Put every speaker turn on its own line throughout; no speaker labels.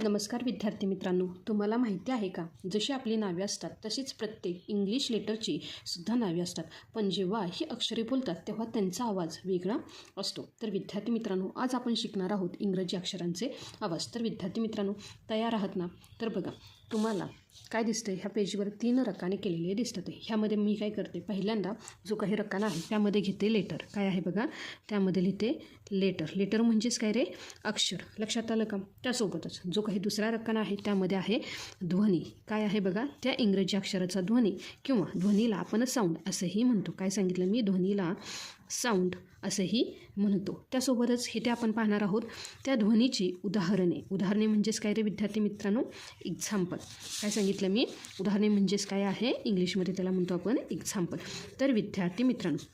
नमस्कार विद्यार्थी मित्रांनो, तुम्हाला माहिती आहे का, जशी आपली नावे असतात तशीच प्रत्येक इंग्लिश लेटरची सुद्धा नावे असतात. पण जेव्हा ही अक्षरे बोलतात तेव्हा त्यांचा आवाज वेगळा असतो. तर विद्यार्थी मित्रांनो, आज आपण शिकणार आहोत इंग्रजी अक्षरांचे आवाज. तर विद्यार्थी मित्रांनो, तयार आहात ना? तर बघा, तुम्हाला काय दिसतंय, ह्या पेजवर 3 रकाने केलेले दिसतात. ह्यामध्ये मी काय करते, पहिल्यांदा जो काही रकाना आहे त्यामध्ये घेते लेटर. काय आहे बघा, त्यामध्ये लिहिते लेटर. लेटर म्हणजेच काय रे, अक्षर. लक्षात आलं का? त्यासोबतच जो काही दुसरा रकाना आहे त्यामध्ये आहे ध्वनी. काय आहे बघा, त्या इंग्रजी अक्षराचा ध्वनी किंवा ध्वनीला आपण साऊंड असंही म्हणतो. काय सांगितलं मी, ध्वनीला साऊंड असंही म्हणतो. त्यासोबतच इथे आपण पाहणार आहोत त्या ध्वनीची उदाहरणे म्हणजेच काय रे विद्यार्थी मित्रांनो, एक्झाम्पल. काय सांगितलं मी, उदाहरणे म्हणजेच काय आहे, इंग्लिशमध्ये त्याला म्हणतो आपण एक्झाम्पल. तर विद्यार्थी मित्रांनो,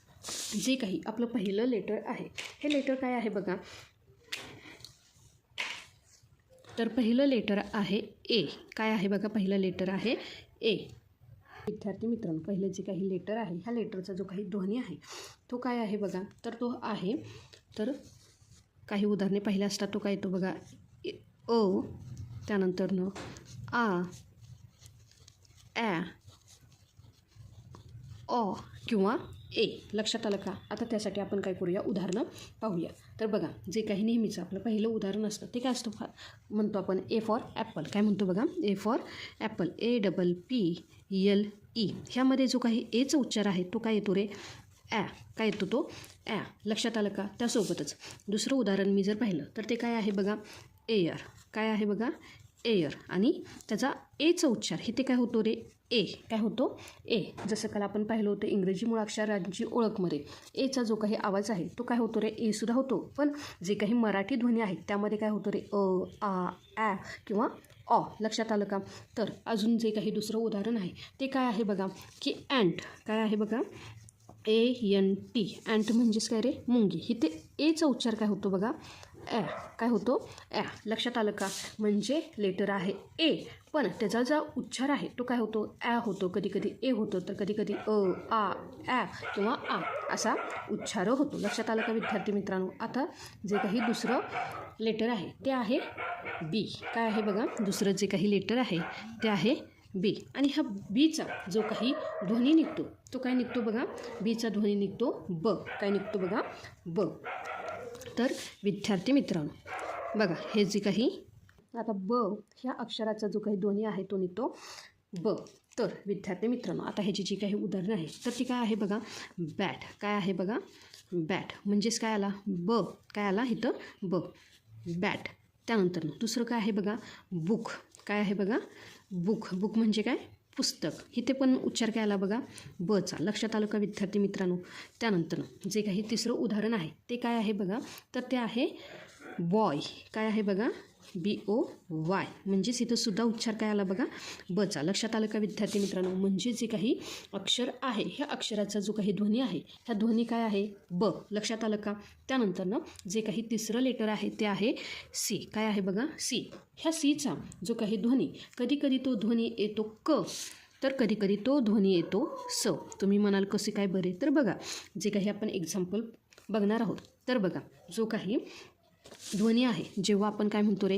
जे काही आपलं पहिलं लेटर आहे, हे लेटर काय आहे बघा, तर पहिलं लेटर आहे ए. काय आहे बघा, पहिलं लेटर आहे ए. विद्यार्थी मित्रांनो, पहिलं जे काही लेटर आहे, ह्या लेटरचा जो काही ध्वनी आहे तो काय आहे बघा, तर तो आहे, तर काही उदाहरणे पाहिले असतात. तो काय येतो बघा, ओ, त्यानंतरनं आ, ॲ, ऑ किंवा ए. लक्षात आलं का? आता त्यासाठी आपण काय करूया, उदाहरणं पाहूया. तर बघा, जे काही नेहमीचं आपलं पहिलं उदाहरण असतं ते काय असतं, म्हणतो आपण ए फॉर ॲपल. काय म्हणतो बघा, ए फॉर ॲपल, APPLE. ह्यामध्ये जो काही एचा उच्चार आहे तो काय येतो रे, ॲ. काय येतो तो, ॲ. लक्षात आलं का? त्यासोबतच दुसरं उदाहरण मी जर पाहिलं तर ते काय आहे बघा, एअर. काय आहे बघा, एअर. आणि त्याचा एचा उच्चार हे ते काय होतो रे, ए. काय होतो, ए. जसं काल आपण पाहिलं होतं इंग्रजी मुळाक्षरांची ओळखमध्ये एचा जो काही आवाज आहे तो काय होतो रे, ए सुद्धा होतो. पण जे काही मराठी ध्वनी आहेत त्यामध्ये काय होतं रे, आ, ॲ किंवा ऑ. लक्षात आलं का? तर अजून जे काही दुसरं उदाहरण आहे ते काय आहे बघा, की अँट. काय आहे बघा, ANT. अँट म्हणजेच काय रे, मुंगी. इथे एचा उच्चार काय होतो बघा, ॲ. काय होतो, ॲ. लक्षात आलं का? म्हणजे लेटर आहे ए, पण त्याचा जो उच्चार आहे तो काय होतो, ॲ होतो. कधी कधी ए होतो, तर कधी कधी आ, ॲ किंवा आ असा उच्चार होतो. लक्षात आलं का विद्यार्थी मित्रांनो? आता जे काही दुसरं लेटर आहे ते आहे बी. काय आहे बघा, दुसरं जे काही लेटर आहे ते आहे बी. आणि हा बीचा जो काही ध्वनी निघतो तो काय निघतो बघा, बीचा ध्वनी निघतो ब. काय निघतो बघा, ब. तर विद्यार्थी मित्रांनो बघा, हे जे काही आता ब ह्या अक्षराचा जो काही ध्वनी आहे तो निघतो ब. तर विद्यार्थी मित्रांनो, आता ह्याची जी काही उदाहरणं आहे तर ती काय आहे बघा, बॅट. काय आहे बघा, बॅट. म्हणजेच काय आला, ब. काय आला इथं, ब, बॅट. त्यानंतर दुसरं काय आहे बघा, बुक. काय आहे बघा, बुक. बुक म्हणजे काय, पुस्तक. इथे पण उच्चार काय आला बघा, बचा. लक्षात आलं का विद्यार्थी मित्रांनो? त्यानंतर जे काही तिसरं उदाहरण आहे ते काय आहे बघा, तर ते आहे बॉय. काय आहे बघा, BOY. म्हणजेच इथं सुद्धा उच्चार काय आला बघा, बचा. लक्षात आलं का विद्यार्थी मित्रांनो? म्हणजे जे काही अक्षर आहे ह्या अक्षराचा जो काही ध्वनी आहे ह्या ध्वनी काय आहे, ब. लक्षात आलं का? त्यानंतरनं जे काही तिसरं लेटर आहे ते आहे सी. काय आहे बघा, सी. ह्या सीचा जो काही ध्वनी, कधी कधी तो ध्वनी येतो क, तर कधी कधी तो ध्वनी येतो स. तुम्ही म्हणाल कसे काय बरे, तर बघा, जे काही आपण एक्झाम्पल बघणार आहोत तर बघा, जो काही ध्वनी आहे, जेव्हा आपण काय म्हणतो रे,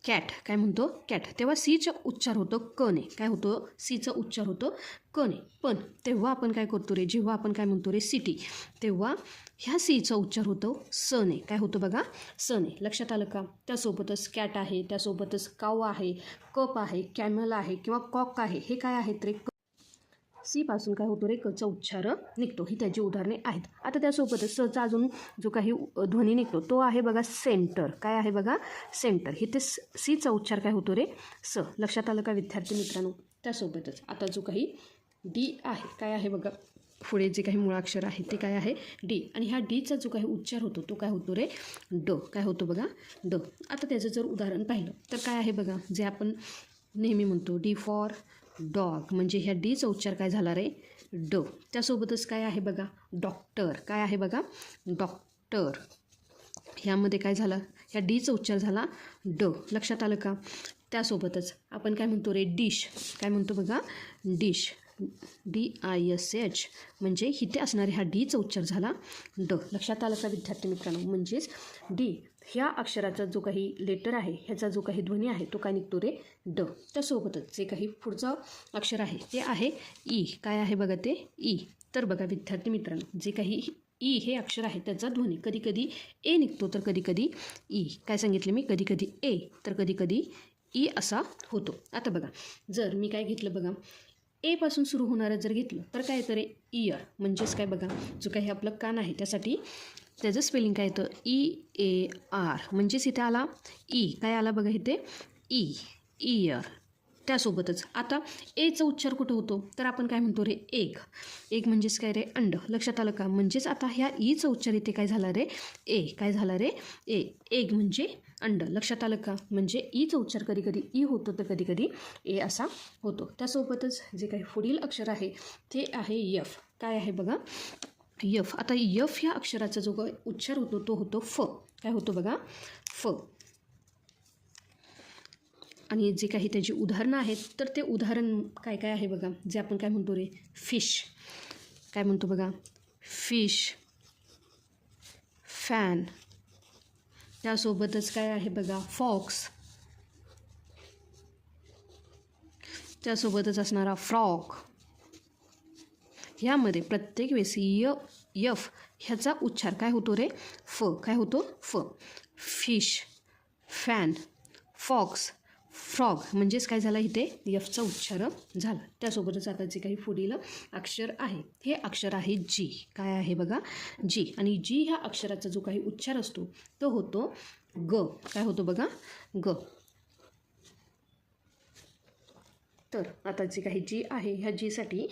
कॅट. काय म्हणतो, कॅट. तेव्हा सीचा उच्चार होतो कने. काय होतो, सीचा उच्चार होतो कने. पण तेव्हा आपण काय करतो रे, जेव्हा आपण काय म्हणतो रे, सिटी, तेव्हा ह्या सीचा उच्चार होतो सने. काय होतो बघा, सने. लक्षात आलं का? त्यासोबतच कॅट आहे, त्यासोबतच काऊ आहे, कप आहे, कॅमल आहे किंवा कॉक आहे. हे काय आहेत रे, सी पासून काय होतो रे, कचा उच्चार निघतो. ही त्याची उदाहरणे आहेत. आता त्यासोबतच सचा अजून जो काही ध्वनी निघतो तो आहे बघा, सेंटर. काय आहे बघा, सेंटर. इथे सीचा उच्चार काय होतो रे, स. लक्षात आलं का विद्यार्थी मित्रांनो? त्यासोबतच आता जो काही डी आहे, काय आहे बघा, पुढे जे काही मुळाक्षर आहे ते काय आहे, डी. आणि ह्या डीचा जो काही उच्चार होतो तो काय होतो रे, ड. काय होतो बघा, ड. आता त्याचं जर उदाहरण पाहिलं तर काय आहे बघा, जे आपण नेहमी म्हणतो डी फॉर डॉग. म्हणजे ह्या डीचा उच्चार काय झाला रे, ड. त्यासोबतच काय आहे बघा, डॉक्टर. काय आहे बघा, डॉक्टर. ह्यामध्ये काय झालं, ह्या डीचा उच्चार झाला ड. लक्षात आलं का? त्यासोबतच आपण काय म्हणतो रे, डिश. काय म्हणतो बघा, डिश. DISH. म्हणजे इथे असणारे ह्या डीचा उच्चार झाला ड. लक्षात आलं का विद्यार्थी मित्रांनो? म्हणजेच डी ह्या अक्षराचा जो काही लेटर आहे, ह्याचा जो काही ध्वनी आहे तो काय निघतो रे, ड. त्यासोबतच जे काही पुढचं अक्षर आहे ते आहे ई. काय आहे बघा ते, ई. तर बघा विद्यार्थी मित्रांनो, जे काही ई हे अक्षर आहे त्याचा ध्वनी कधी कधी ए निघतो तर कधी कधी ई. काय सांगितले मी, कधी कधी ए तर कधी कधी ई असा होतो. आता बघा, जर मी काय घेतलं बघा, ए पासून सुरू होणारं जर घेतलं तर काय येतं रे, इयर. म्हणजेच काय बघा, जो काही आपलं कान आहे त्यासाठी त्याचं स्पेलिंग काय येतं, EAR. म्हणजेच इथे आला ई. काय आला बघा इथे, ई, इयर. त्यासोबतच आता एचा उच्चार कुठं होतो तर आपण काय म्हणतो रे, एग. एग म्हणजेच काय रे, अंड. लक्षात आलं का. म्हणजेच आता ह्या ईचा उच्चार इथे काय झाला रे, ए. काय झाला रे, ए. एग म्हणजे अंड. लक्षात आलं का. म्हणजे ईचा उच्चार कधी कधी ई होतो तर कधी कधी ए असा होतो. त्यासोबतच जे काही पुढील अक्षर आहे ते आहे यफ. काय आहे बघा, यफ. आता यफ ह्या अक्षराचा जो काही उच्चार होतो तो होतो फ. काय होतो बघा, फ. आणि जे काही त्याची उदाहरणं आहेत तर ते उदाहरण काय काय आहे बघा, जे आपण काय म्हणतो रे, फिश. काय म्हणतो बघा, फिश, फॅन. त्यासोबतच काय आहे बघा, फॉक्स. त्यासोबतच असणारा फ्रॉग. ह्यामध्ये प्रत्येक वेळेस यफ ह्याचा उच्चार काय होतो रे, फ. काय होतो, फ. Fish, fan, fox, frog. म्हणजेच काय झालं इथे यफचा उच्चार झाला. त्यासोबतच आता जे काही पुढील अक्षर आहे हे अक्षर आहे जी. काय आहे बघा, जी. आणि जी ह्या अक्षराचा जो काही उच्चार असतो तो होतो ग. काय होतो बघा, ग. तर आता जे काही जी आहे ह्या जीसाठी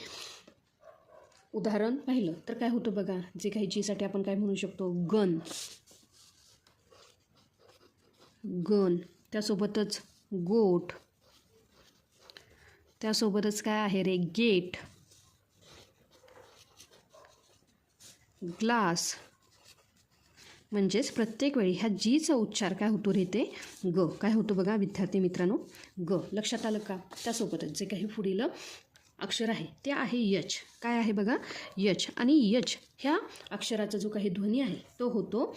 उदाहरण पाहिलं तर काय होतं बघा, जे काही जीसाठी आपण काय म्हणू शकतो, गन, गन. त्यासोबतच गोट. त्यासोबतच काय आहे रे, गेट, ग्लास. म्हणजेच प्रत्येक वेळी ह्या जीचा उच्चार काय होतो रे, ते ग. काय होतो बघा विद्यार्थी मित्रांनो, ग. लक्षात आलं का. त्यासोबतच जे काही पुढील अक्षर आहे ते आहे यच. काय आहे बघा, यच. आणि यच ह्या अक्षराचा जो काही ध्वनी आहे तो होतो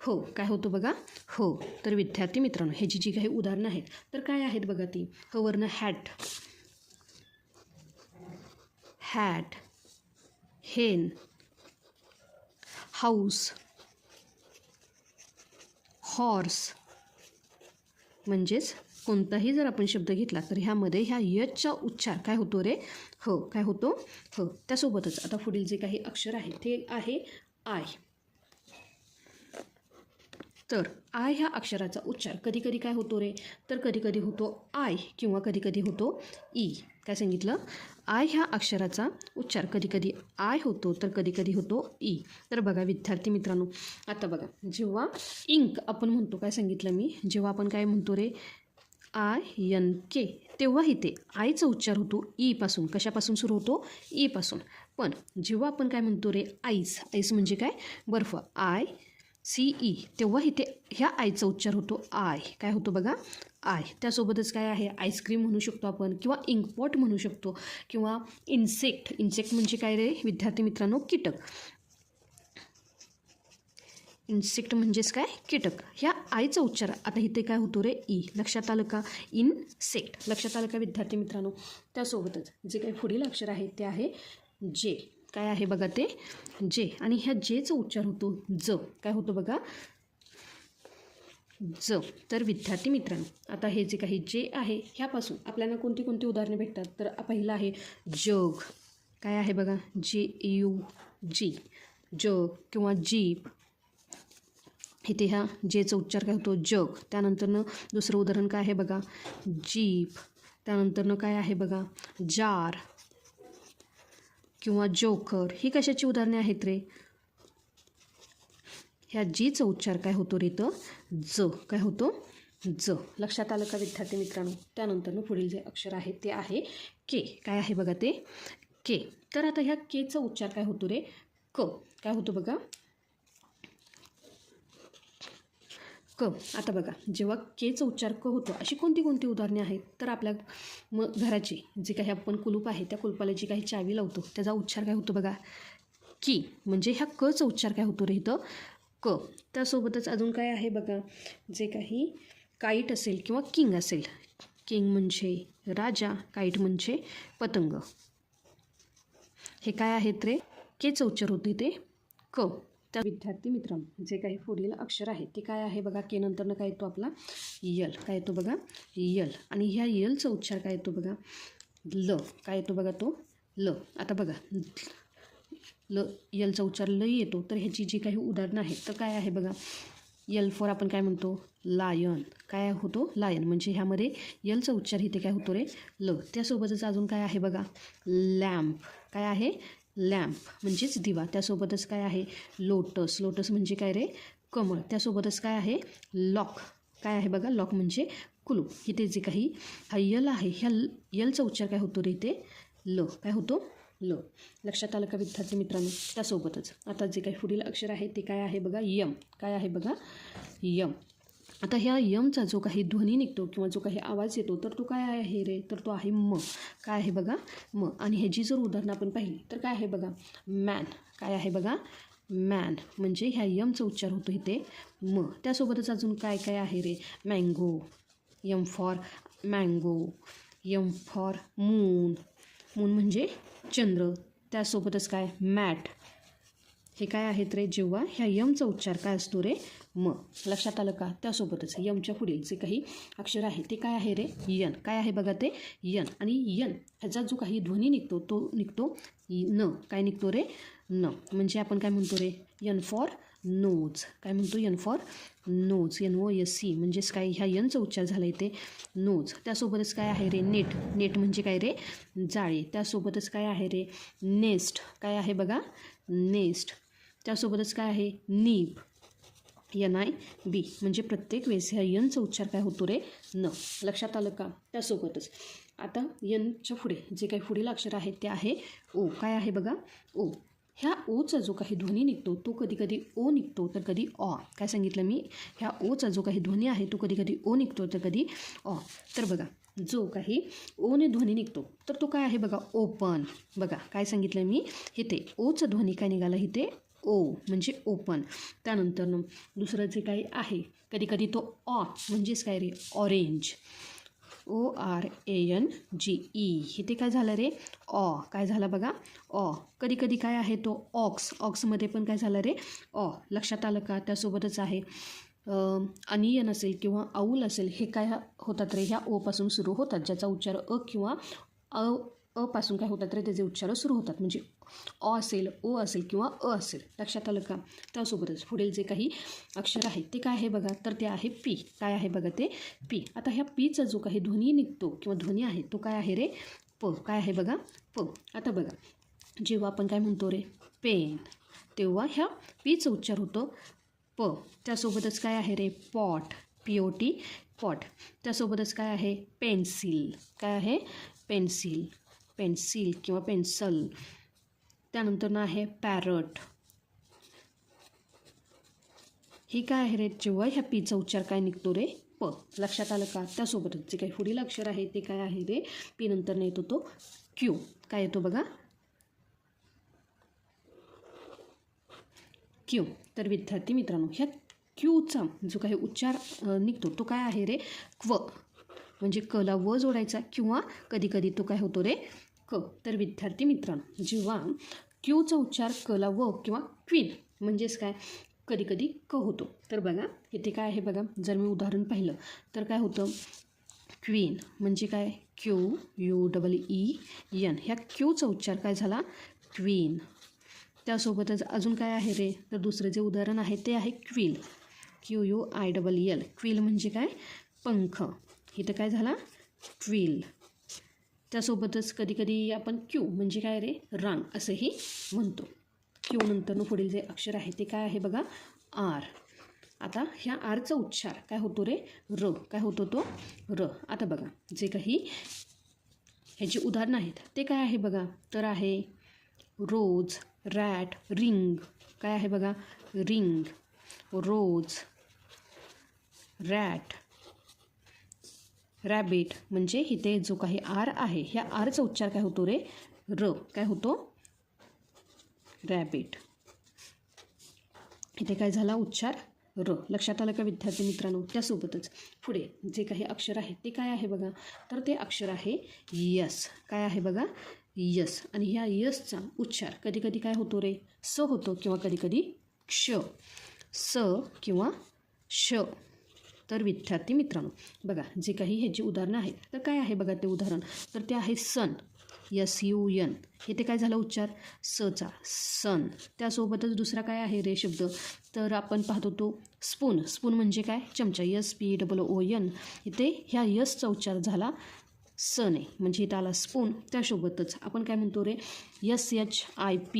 हो. काय होतो बघा, हो. तर विद्यार्थी मित्रांनो, ह्याची जी काही उदाहरणं आहेत तर काय आहेत बघा, ती हवरनं हॅट, हॅट, हेन, हाऊस, हॉर्स. म्हणजेच कोणताही जर आपण शब्द घेतला तर ह्यामध्ये ह्या यचचा उच्चार काय होतो रे, हो. काय होतो, हो. त्यासोबतच आता पुढील जे काही अक्षर आहे ते आहे आय. तर आय ह्या अक्षराचा उच्चार कधी कधी काय होतो रे, तर कधी कधी होतो आय किंवा कधी कधी होतो ई. काय सांगितलं, आय ह्या अक्षराचा उच्चार कधी कधी आय होतो तर कधी कधी होतो ई. तर बघा विद्यार्थी मित्रांनो, आता बघा जेव्हा इंक आपण म्हणतो, काय सांगितलं मी, जेव्हा आपण काय म्हणतो रे, INK, तेव्हा इथे आयचा उच्चार होतो ईपासून. कशापासून सुरू होतो, ईपासून. पण जेव्हा आपण काय म्हणतो रे, आईस, आईस म्हणजे काय, बर्फ, ICE, तेव्हा इथे ह्या आयचा उच्चार होतो आय. काय होतो बघा, आय. त्यासोबतच काय आहे, आईस्क्रीम म्हणू शकतो आपण किंवा इंकपॉट म्हणू शकतो किंवा इन्सेक्ट. इन्सेक्ट म्हणजे काय रे विद्यार्थी मित्रांनो, कीटक. इन्सेक्ट म्हणजेच काय, कीटक. ह्या आयचा उच्चार आता इथे काय होतो रे, ई. लक्षात आलं का, इनसेक्ट. लक्षात आलं का विद्यार्थी मित्रांनो. त्यासोबतच जे काही पुढील अक्षर आहे ते आहे जे. काय आहे बघा ते, जे. आणि ह्या जेचा उच्चार होतो ज. काय होतो बघा, ज. तर विद्यार्थी मित्रांनो, आता हे जे काही जे आहे ह्यापासून आपल्याला कोणती कोणती उदाहरणे भेटतात, तर पहिलं आहे जग. काय आहे बघा, JUG, जग किंवा जीप. इथे ह्या जेचा उच्चार काय होतो, जग. त्यानंतरनं दुसरं उदाहरण काय आहे बघा, जीप. त्यानंतरनं काय आहे बघा, जार किंवा जोकर. ही कशाची उदाहरणे आहेत रे, ह्या जीचा उच्चार काय होतो रे, तर ज. काय होतो, ज. लक्षात आलं का विद्यार्थी मित्रांनो. त्यानंतरनं पुढील जे अक्षर आहे ते आहे के. काय आहे बघा ते, के. तर आता ह्या केचा उच्चार काय होतो रे, क. काय होतो बघा, क. आता बघा जेव्हा केचा उच्चार क होतो अशी कोणती कोणती उदाहरणे आहेत, तर आपल्या घराची जे काही आपण कुलूप आहे त्या कुलपाला जी काही चावी लावतो त्याचा उच्चार काय होतो बघा, की. म्हणजे ह्या कचा उच्चार काय होतो रे इथं, क. त्यासोबतच अजून काय आहे बघा, जे काही काईट असेल किंवा किंग असेल, किंग म्हणजे राजा, काईट म्हणजे पतंग. हे काय आहेत रे, केचं उच्चार होते ते क. त्या विद्यार्थी मित्रांनो, जे काही पुढील अक्षर आहे ते काय आहे बघा, के नंतरनं काय येतो आपला यल. काय येतो बघा, यल. आणि ह्या यलचा उच्चार काय येतो बघा, ल. काय येतो बघा तो ल. आता बघा ल, यलचा उच्चार ल येतो, तर ह्याची जी काही उदाहरणं आहेत तर काय आहे बघा, यल फॉर आपण काय म्हणतो, लायन. काय होतो, लायन. म्हणजे ह्यामध्ये यलचा उच्चार इथे काय होतो रे, ल. त्यासोबतच अजून काय आहे बघा, लॅम्प. काय आहे, लॅम्प म्हणजेच दिवा. त्यासोबतच काय आहे, लोटस. लोटस म्हणजे काय रे, कमळ. त्यासोबतच काय आहे, लॉक. काय आहे बघा, लॉक म्हणजे कुलूप. इथे जे काही हा यल आहे, ह्या यलचा उच्चार काय होतो रे इथे, ल. काय होतो, ल. लक्षात आलं का विद्यार्थी मित्रांनो. त्यासोबतच आता जे काही पुढील अक्षर आहे ते काय आहे बघा, यम. काय आहे बघा, यम. आता ह्या यमचा जो काही ध्वनी निघतो किंवा जो काही आवाज येतो तर तो काय आहे रे, तर तो आहे म. काय आहे बघा, म. आणि ह्याची जर उदाहरणं आपण पाहिली तर काय आहे बघा, मॅन. काय आहे बघा, मॅन. म्हणजे ह्या यमचा उच्चार होतो इथे म. त्यासोबतच अजून काय काय आहे रे, mango. M for mango. M for moon. Moon म्हणजे चंद्र. त्यासोबतच काय, मॅट. हे काय आहेत रे, जेव्हा ह्या यमचा उच्चार काय असतो रे, म. लक्षात आलं का. त्यासोबतच यमच्या पुढील जे काही अक्षर आहे ते काय आहे रे, यन. काय आहे बघा ते यन. आणि यन ह्याचा जो काही ध्वनी निघतो तो निघतो न. काय निघतो रे, न. म्हणजे आपण काय म्हणतो रे, यन फॉर नोज. काय म्हणतो, यन फॉर नोज. NOSC म्हणजेच काय, ह्या यनचा उच्चार झाला इथे नोज. त्यासोबतच काय आहे रे, नेट. नेट म्हणजे काय रे, जाळी. त्यासोबतच काय आहे रे, नेस्ट. काय आहे बघा, नेस्ट. त्यासोबतच काय आहे, नीब. NIB. म्हणजे प्रत्येक वेळेस ह्या यनचा उच्चार काय होतो रे, न. लक्षात आलं का. त्यासोबतच आता यनच्या पुढे जे काही पुढील अक्षर आहे ते आहे ओ. काय आहे बघा, ओ. ह्या ओचा जो काही ध्वनी निघतो तो कधी कधी ओ निघतो तर कधी ऑ. काय सांगितलं मी, ह्या ओचा जो काही ध्वनी आहे तो कधी कधी ओ निघतो तर कधी ऑ. तर बघा, जो काही ओने ध्वनी निघतो तर तो काय आहे बघा, ओपन. बघा काय सांगितलं मी, इथे ओचा ध्वनी काय निघाला इथे ओ म्हणजे ओपन. त्यानंतर दुसरं जे काही आहे कधी कधी तो ऑ म्हणजेच काय रे, ऑरेंज. ORANGE. इथे काय झालं रे, ऑ. काय झालं बघा, ऑ. कधी कधी काय आहे तो ऑक्स. ऑक्समध्ये पण काय झालं रे, ऑ. लक्षात आलं का. त्यासोबतच आहे अनियन असेल किंवा आऊल असेल, हे काय होतात रे, ह्या ओपासून सुरू होतात. ज्याचा उच्चार अ किंवा अपासून काय होतात रे, त्याचे उच्चार सुरू होतात. म्हणजे ऑ असेल, ओ असेल किंवा अ असेल. लक्षात आलं का. त्यासोबतच पुढील जे काही अक्षर आहे ते काय आहे बघा, तर ते आहे पी. काय आहे बघा ते पी. आता ह्या पीचा जो काही ध्वनी निघतो किंवा ध्वनी आहे तो काय आहे रे, प. काय आहे बघा, प. आता बघा, जेव्हा आपण काय म्हणतो रे, पेन, तेव्हा ह्या पीचा उच्चार होतो प. त्यासोबतच काय आहे रे, पॉट. POT, pot. त्यासोबतच काय आहे, पेन्सिल. काय आहे, पेन्सिल. पेन्सिल किंवा पेन्सल. त्यानंतर ना आहे पॅरट. ही काय आहे रे, जेव्हा ह्या पीचा उच्चार काय निघतो रे, प. लक्षात आलं का. त्यासोबतच जे काही पुढील अक्षर आहे ते काय आहे रे, पी नंतर येतो तो क्यू. काय येतो बघा, क्यू. तर विद्यार्थी मित्रांनो, ह्या क्यूचा जो काही उच्चार निघतो तो काय आहे रे, क्व. म्हणजे कला व जोडायचा किंवा कधी कधी तो काय होतो रे, क. तर विद्यार्थी मित्रांनो, जेव्हा क्यूचा उच्चार कला व किंवा क्वीन म्हणजेच काय कधी कधी क होतो. तर बघा इथे काय आहे बघा, जर मी उदाहरण पाहिलं तर काय होतं, क्वीन म्हणजे काय, QUEEN. ह्या क्यूचा उच्चार काय झाला, क्वीन. त्यासोबतच अजून काय आहे रे, तर दुसरं जे उदाहरण आहे ते आहे क्विल. QUILL. क्विल म्हणजे काय, पंख. इथं काय झाला, क्विल. त्यासोबतच कधी कधी आपण क्यू म्हणजे काय रे, रांग असंही म्हणतो. क्यू नंतर पुढील जे अक्षर आहे ते काय आहे बघा, आर. आता ह्या आरचा उच्चार काय होतो रे, र. काय होतो तो, र. आता बघा, जे काही ह्याची उदाहरणं आहेत ते काय आहे बघा, तर आहे रोज, रॅट, रिंग. काय आहे बघा, रिंग, रोज, रॅट, रॅबिट. म्हणजे इथे जो काही आर आहे ह्या आरचा उच्चार काय होतो रे, र. काय होतो, रॅबिट. इथे काय झाला उच्चार र. लक्षात आलं का विद्यार्थी मित्रांनो? त्यासोबतच पुढे जे काही अक्षर आहे ते काय आहे बघा, तर ते अक्षर आहे यस. काय आहे बघा, यस. आणि ह्या यसचा उच्चार कधी कधी काय होतो रे, स होतो किंवा कधी कधी क्ष, स किंवा श. तर विद्यार्थी मित्रांनो बघा, जे काही ह्याची उदाहरणं आहेत तर काय आहे बघा ते उदाहरण, तर ते आहे सन, SUN. इथे काय झालं उच्चार सचा, सन. त्यासोबतच दुसरा काय आहे रे शब्द, तर आपण पाहतो तो स्पून. स्पून म्हणजे काय, चमचा, SPOON. इथे ह्या यसचा उच्चार झाला सन आहे, म्हणजे इथं आला स्पून. त्यासोबतच आपण काय म्हणतो रे, SHIP,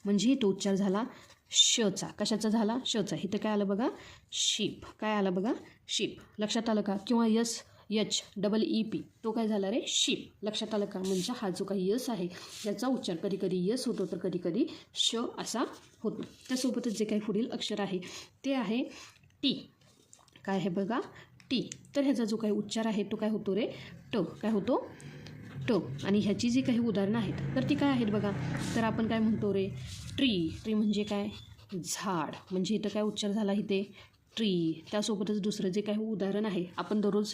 म्हणजे तो उच्चार झाला शचा. कशाचा झाला, शचा. इथं काय आलं बघा, शीप. काय आलं बघा, शीप. लक्षात आलं का? किंवा SHEEP, तो काय झाला रे, शीप. लक्षात आलं का? म्हणजे हा जो काही यस आहे याचा उच्चार कधी कधी यस होतो तर कधी कधी श असा होतो. त्यासोबतच जे काही पुढील अक्षर आहे ते आहे टी. काय आहे बघा, टी. तर ह्याचा जो काही उच्चार आहे तो काय होतो रे, ट. काय होतो, ट. आणि ह्याची जी काही उदाहरणं आहेत तर ती काय आहेत बघा, तर आपण काय म्हणतो रे, ट्री. ट्री म्हणजे काय, झाड. म्हणजे इथं काय उच्चार झाला इथे ट्री. त्यासोबतच दुसरं जे काही उदाहरण आहे आपण दररोज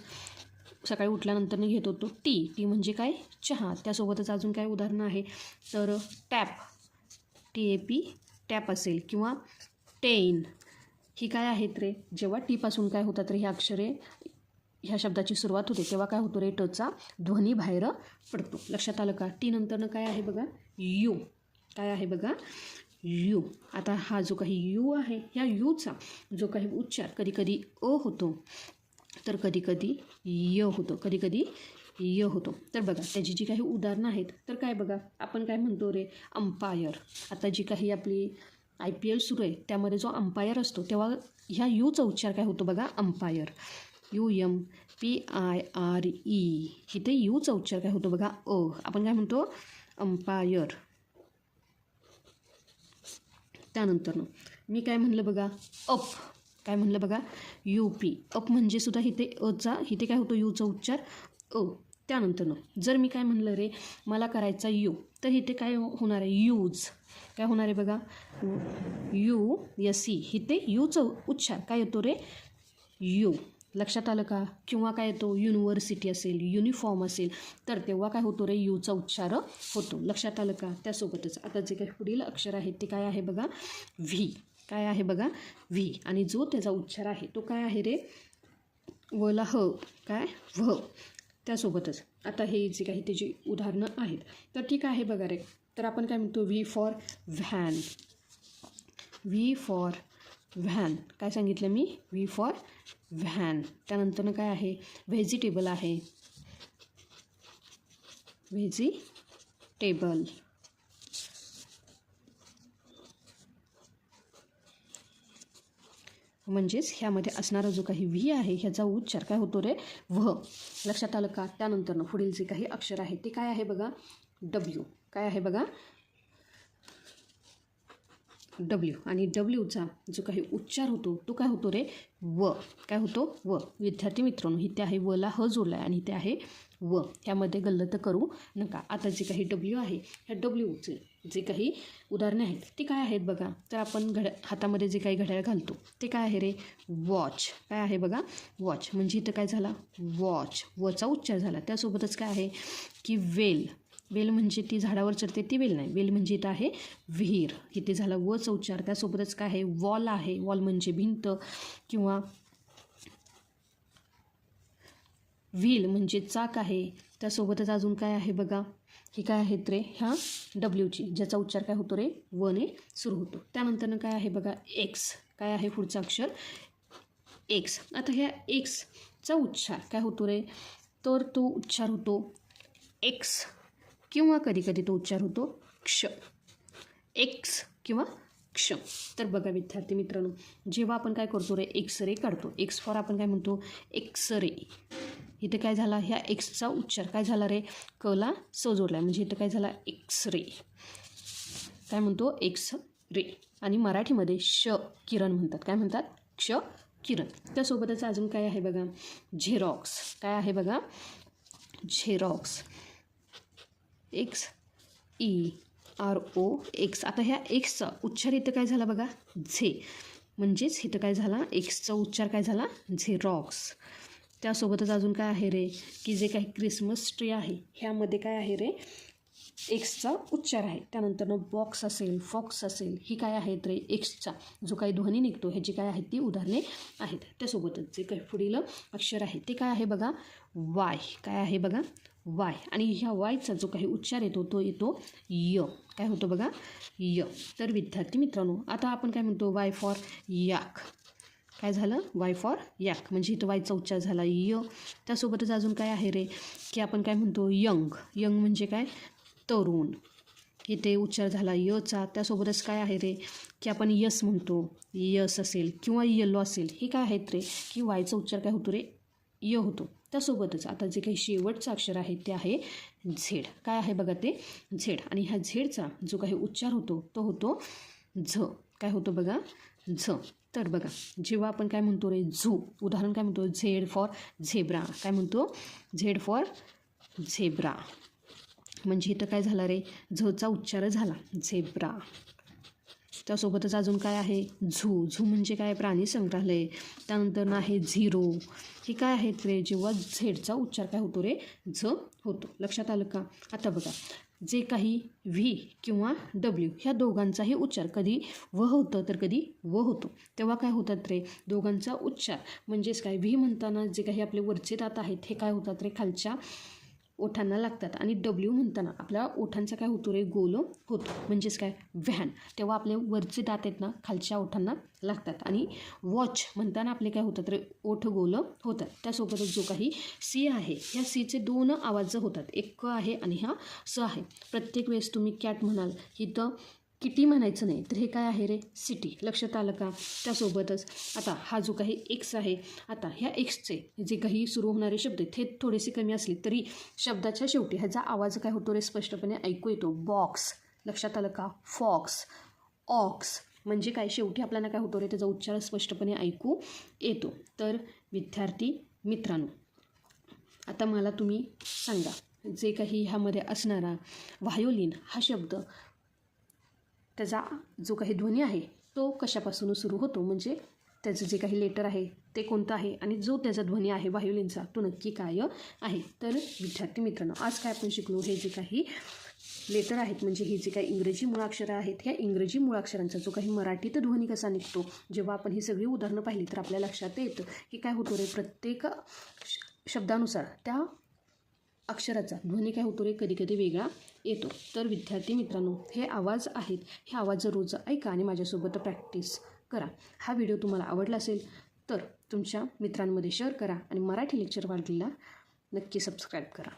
सकाळी उठल्यानंतर घेत होतो टी. टी म्हणजे काय, चहा. त्यासोबतच अजून काय उदाहरणं आहे, तर टॅप, TAP, टॅप असेल. किंवा टेन. ही काय आहेत रे, जेव्हा टीपासून काय होतात रे, ह्या अक्षरे ह्या शब्दाची सुरुवात होते तेव्हा काय होतो रे, टचा ध्वनी बाहेर पडतो. लक्षात आलं का? टी नंतरनं काय आहे बघा, यू. काय आहे बघा, यू. आता हा जो काही यू आहे ह्या यूचा जो काही उच्चार कधी कधी अ होतो तर कधी कधी य होतो, कधी कधी य होतो. तर बघा त्याची जी काही उदाहरणं आहेत तर काय बघा, आपण काय म्हणतो रे, अंपायर. आता जी काही आपली IPL सुरू आहे त्यामध्ये जो अंपायर असतो तेव्हा ह्या यूचा उच्चार काय होतो बघा, अंपायर. UMPIRE. इथे यूचा उच्चार काय होतो बघा, अ. आपण काय म्हणतो, अंपायर. त्यानंतर मी काय म्हणलं बघा, अप. काय म्हणलं बघा, UP. अप म्हणजे सुद्धा इथे अचा, इथे काय होतो यूचा उच्चार अ. त्यानंतर जर मी काय म्हणलं रे, मला करायचा यू, तर इथे काय होणार आहे, यूज. काय होणार आहे बघा, USE. इथे यूचा उच्चार काय येतो रे, यू. लक्षात आलं का? किंवा काय येतो, युनिव्हर्सिटी असेल, युनिफॉर्म असेल तर तेव्हा काय होतो रे, यूचा उच्चार होतो. लक्षात आलं का? त्यासोबतच आता जे काही पुढील अक्षर आहे ते काय आहे बघा, व्ही. काय आहे बघा, व्ही. आणि जो त्याचा उच्चार आहे तो काय आहे रे, वला ह. काय, व्ह. त्यासोबतच आता हे जे काही त्याची उदाहरणं आहेत तर ती काय आहे बघा रे, तर आपण काय म्हणतो, V for van. V for van. काय सांगितलं मी, व्ही फॉर व्हॅन. त्यानंतर काय आहे, व्हेजिटेबल आहे, व्हेजिटेबल. म्हणजेच ह्यामध्ये असणारा जो काही व्ही आहे ह्याचा उच्चार काय होतो रे, व्ह. लक्षात आलं का? त्यानंतर पुढील जे काही अक्षर आहे ते काय आहे बघा, डब्ल्यू. काय आहे बघा, डब्ल्यू. आणि डब्ल्यूचा जो काही उच्चार होतो तो काय होतो रे, व. काय होतो, व. विद्यार्थी मित्रांनो इथे आहे वला ह जोडला आहे आणि इथे आहे व. ह्यामध्ये गल्लत करू नका. आता जे काही डब्ल्यू आहे ह्या डब्ल्यूचे जे काही उदाहरणे आहेत ती काय आहेत बघा, तर आपण हातामध्ये जे काही घड्याळ घालतो ते काय आहे रे, वॉच. काय आहे बघा, वॉच. म्हणजे इथं काय झाला, वॉच. वचा उच्चार झाला. त्यासोबतच काय आहे की वेल. वेल म्हणजे ती झाडावर चढते ती वेल नाही, वेल म्हणजे इथं आहे विहीर. इथे झाला वचा उच्चार. त्यासोबतच काय आहे, वॉल आहे. वॉल म्हणजे भिंत. किंवा व्हील म्हणजे चाक आहे. त्यासोबतच अजून काय आहे बघा, ही काय आहेत रे, ह्या डब्ल्यूची ज्याचा उच्चार काय होतो रे, वने सुरू होतो. त्यानंतर काय आहे बघा, एक्स. काय आहे पुढचा अक्षर, एक्स. आता ह्या एक्सचा उच्चार काय होतो रे, तर तो उच्चार होतो एक्स किंवा कधी कधी तो उच्चार होतो क्ष. एक्स किंवा क्ष. तर बघा विद्यार्थी मित्रांनो, जेव्हा आपण काय करतो रे, एक्सरे काढतो, एक्स फॉर आपण काय म्हणतो, एक्सरे. इथे काय झाला, ह्या एक्सचा उच्चार काय झाला रे, कला स जोडला. म्हणजे इथं काय झाला, एक्सरे. काय म्हणतो, एक्स रे. आणि मराठीमध्ये श किरण म्हणतात. काय म्हणतात, क्ष किरण. त्यासोबतच अजून काय आहे बघा, झेरॉक्स. काय आहे बघा, झेरॉक्स. XEROX. ROX. आता ह्या एक्सचा उच्चार इथं काय झाला बघा, झे. म्हणजेच इथं काय झाला, एक्सचा उच्चार काय झाला, झेरॉक्स. त्यासोबतच अजून काय आहे रे, की जे काही क्रिसमस ट्री आहे ह्यामध्ये काय आहे रे, एक्सचा उच्चार आहे. त्यानंतर बॉक्स असेल, फॉक्स असेल, ही काय आहेत रे, एक्सचा जो काही ध्वनी निघतो ह्याची काय आहेत ती उदाहरणे आहेत. त्यासोबतच जे काही पुढील अक्षर आहे ते काय आहे बघा, वाय. काय आहे बघा, वाय. आणि ह्या वायचा जो काही उच्चार येतो तो येतो य. काय होतो बघा, य. तर विद्यार्थी मित्रांनो, आता आपण काय म्हणतो, वाय फॉर याक. काय झालं, वाय फॉर याक. म्हणजे इथं वायचा उच्चार झाला य. त्यासोबतच अजून काय आहे रे, की आपण काय म्हणतो, यंग. यंग म्हणजे काय, तरुण. इथे उच्चार झाला यचा. त्यासोबतच काय आहे रे, की आपण यस म्हणतो, यस असेल किंवा येलो असेल, हे काय आहेत रे, की वायचा उच्चार काय होतो रे, य होतो. त्यासोबतच आता जे काही शेवटचं अक्षर आहे ते आहे झेड. काय आहे बघा ते, झेड. आणि ह्या झेडचा जो काही उच्चार होतो तो होतो झ. काय होतो बघा, झ. तर बघा, जेव्हा आपण काय म्हणतो रे, झू, उदाहरण काय म्हणतो, झेड फॉर झेब्रा. काय म्हणतो, झेड फॉर झेब्रा. म्हणजे इथं काय झालं रे, झचा उच्चार झाला झेब्रा. त्यासोबतच अजून काय आहे, झू. झू म्हणजे काय, प्राणी संग्रहालय. त्यानंतर आहे झिरो. हे काय आहेत रे, जेव्हा झेडचा उच्चार काय होतो रे, झ होतो. लक्षात आलं का. आता बघा, जे काही व्ही किंवा डब्ल्यू ह्या दोघांचाही उच्चार कधी व होतं तर कधी व होतो. तेव्हा काय होतात रे, दोघांचा उच्चार म्हणजेच काय, व्ही म्हणताना जे काही आपले वरचे दात आहेत हे काय होतात रे, खालच्या ओठांना लागतात. आणि डब्ल्यू म्हणताना आपल्या ओठांचा काय होतो रे, गोल होतो. म्हणजेच काय, व्हॅन. तेव्हा आपले वरचे दात आहेत ना खालच्या ओठांना लागतात. आणि वॉच म्हणताना आपले काय होतात रे, ओठ गोल होतात. त्यासोबतच जो काही सी आहे ह्या सीचे दोन आवाज होतात, एक क आहे आणि हा स आहे. प्रत्येक वेळेस तुम्ही कॅट म्हणाल, इथं किटी म्हणायचं नाही, तर हे काय आहे रे, सिटी. लक्षात आलं का. त्यासोबतच आता हा जो काही एक्स आहे, आता ह्या एक्सचे जे काही सुरू होणारे शब्द आहेत हे थोडेसे कमी असले तरी शब्दाच्या शेवटी ह्याचा आवाज काय होतो रे, स्पष्टपणे ऐकू येतो. बॉक्स. लक्षात आलं का. Fox, ox. म्हणजे काय, शेवटी आपल्याला काय होतो रे, त्याचा उच्चार स्पष्टपणे ऐकू येतो. तर विद्यार्थी मित्रांनो, आता मला तुम्ही सांगा, जे काही ह्यामध्ये असणारा व्हायोलिन हा शब्द, त्याचा जो काही ध्वनी आहे तो कशापासून सुरू होतो, म्हणजे त्याचं जे काही लेटर आहे ते कोणतं आहे आणि जो त्याचा ध्वनी आहे व्हायोलिनचा तो नक्की काय आहे. तर विद्यार्थी मित्रांनो, आज काय आपण शिकलो, हे जे काही लेटर आहेत म्हणजे ही जी काही इंग्रजी मुळाक्षरं आहेत, ह्या इंग्रजी मुळाक्षरांचा जो काही मराठीत ध्वनी कसा निघतो. जेव्हा आपण ही सगळी उदाहरणं पाहिली तर आपल्या लक्षात येतं की काय होतो रे, प्रत्येक शब्दानुसार त्या अक्षराचा ध्वनी काय होतो रे, कधी कधी वेगळा येतो. तर विद्यार्थी मित्रांनो, हे आवाज आहेत, हे आवाज रोज ऐका आणि माझ्यासोबत प्रॅक्टिस करा. हा व्हिडिओ तुम्हाला आवडला असेल तर तुमच्या मित्रांमध्ये शेअर करा आणि मराठी लेक्चर वाढलेला नक्की सबस्क्राईब करा.